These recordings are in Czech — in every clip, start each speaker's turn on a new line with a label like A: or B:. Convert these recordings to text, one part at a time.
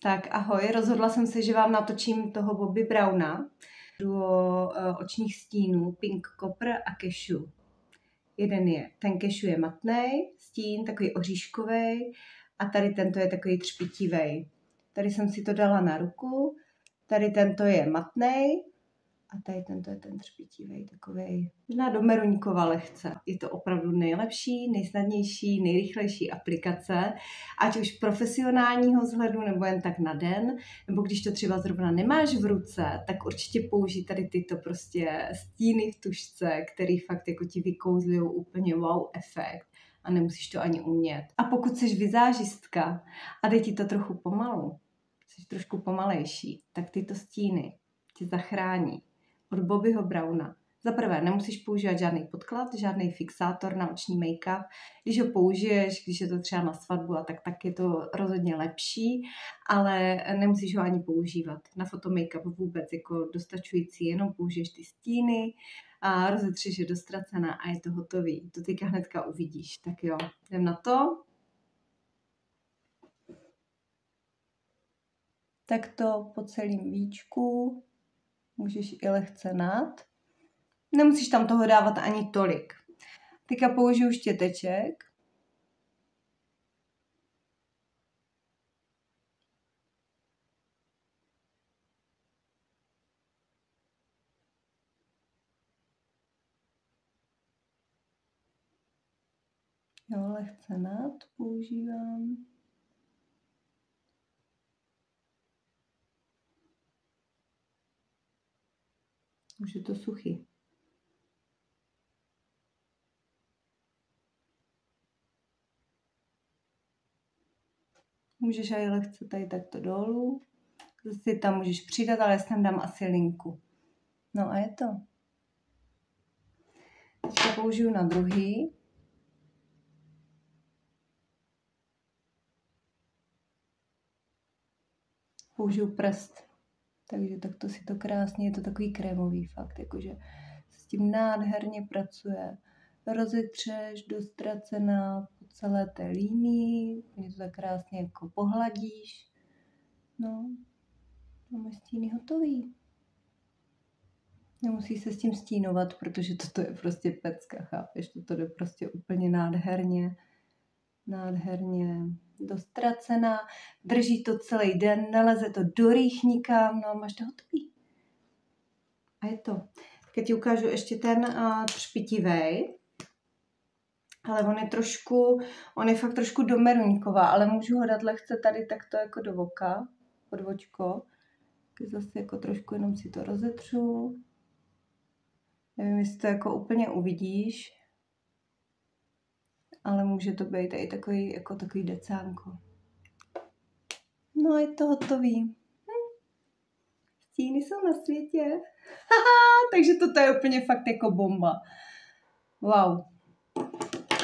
A: Tak ahoj, rozhodla jsem se, že vám natočím toho Bobby Browna, duo očních stínů Pink Copper a Cashew. Ten Cashew je matnej stín, takový oříškovej, a tady tento je takový třpitivej. Tady jsem si to dala na ruku, tady tento je matnej a tady tento je ten třpitivej, takovej možná do meruňkova lehce. Je to opravdu nejlepší, nejsnadnější, nejrychlejší aplikace, ať už profesionálního vzhledu nebo jen tak na den, nebo když to třeba zrovna nemáš v ruce, tak určitě použij tady tyto prostě stíny v tužce, který fakt jako ti vykouzlujou úplně wow efekt a nemusíš to ani umět. A pokud jsi vizážistka a jde ti to trochu pomalu, jsi trošku pomalejší, tak tyto stíny tě zachrání od Bobbyho Browna. Za prvé, nemusíš používat žádný podklad, žádný fixátor na oční make-up. Když ho použiješ, když je to třeba na svatbu, tak je to rozhodně lepší, ale nemusíš ho ani používat. Na foto make-up vůbec jako dostačující, jenom použiješ ty stíny a rozetřeš je do ztracena a je to hotový. To teďka hnedka uvidíš. Tak jo, jdem na to. Tak to po celém víčku můžeš i lehce nad. Nemusíš tam toho dávat ani tolik. Teďka použiju štěteček. Jo, lehce nad používám. Už je to suchý. Můžeš aj lehce tady takto dolů. Zase tam můžeš přidat, ale já tam dám asi linku. No a je to. Teďka použiju na druhý. Použiju prst. Takže takto si to krásně, je to takový krémový fakt, jakože se s tím nádherně pracuje. Rozetřeš do ztracena po celé té línii, mě to tak krásně jako pohladíš. No, máme stíny hotový. Nemusí se s tím stínovat, protože toto je prostě pecka, chápeš? Toto jde prostě úplně nádherně dostracena, drží to celý den, neleze to do rých nikam, no a máš to hotový. A je to. Teď ti ukážu ještě ten třpitivej, ale on je fakt trošku do meruňková, ale můžu ho dát lehce tady takto jako do voka, pod vočko. Zase jako trošku jenom si to rozetřu. Nevím, jestli to jako úplně uvidíš, ale může to být i takový decánko. No a je to hotový. Stíny jsou na světě. Takže toto je úplně fakt jako bomba. Wow.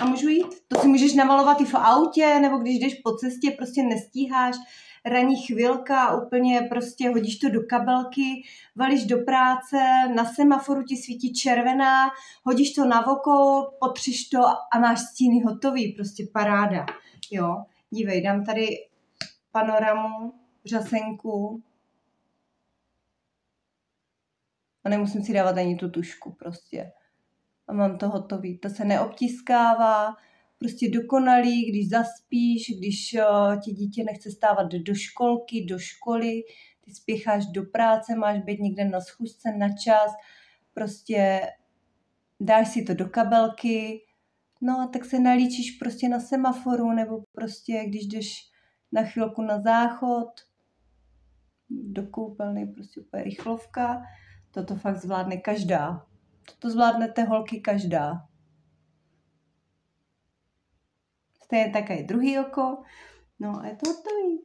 A: A můžu jít? To si můžeš namalovat i v autě, nebo když jdeš po cestě, prostě nestíháš, ranní chvilka, úplně prostě hodíš to do kabelky, valíš do práce, na semaforu ti svítí červená, hodíš to na oko, potřiš to a máš stíny hotový, prostě paráda. Jo, dívej, dám tady panoramu, řasenku a nemusím si dávat ani tu tušku prostě. A mám to hotový. To se neobtiskává, prostě dokonalý, když zaspíš, když ti dítě nechce stávat do školky, do školy, ty spěcháš do práce, máš být někde na schůzce na čas, prostě dáš si to do kabelky, no a tak se nalíčíš prostě na semaforu, nebo prostě když jdeš na chvilku na záchod, do koupelny, prostě úplně rychlovka, toto fakt zvládne každá. To zvládnete holky každá. Stejně také je druhý oko. No a je to hotový.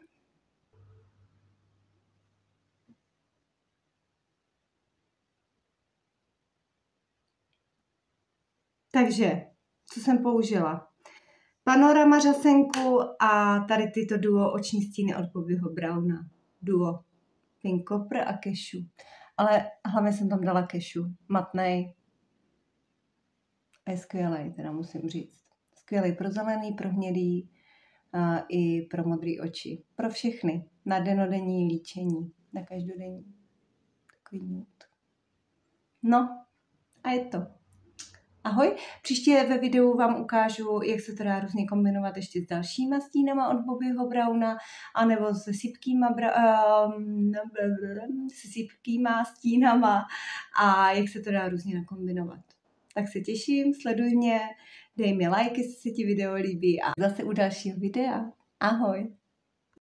A: Takže, co jsem použila? Panorama řasenku a tady tyto duo oční stíny od Bobbyho Browna. Duo Pink Copper a Cashew. Ale hlavně jsem tam dala Cashew. Matnej. A je skvělej, teda musím říct. Skvělej pro zelený, pro hnědý. i pro modré oči. Pro všechny. Na dennodenní líčení. Na každodenní. Takový nude. No a je to. Ahoj, příště ve videu vám ukážu, jak se to dá různě kombinovat ještě s dalšíma stínama od Bobbyho Browna, anebo se sypkýma stínama a jak se to dá různě nakombinovat. Tak se těším, sleduj mě, dej mi like, jestli se ti video líbí a zase u dalšího videa. Ahoj!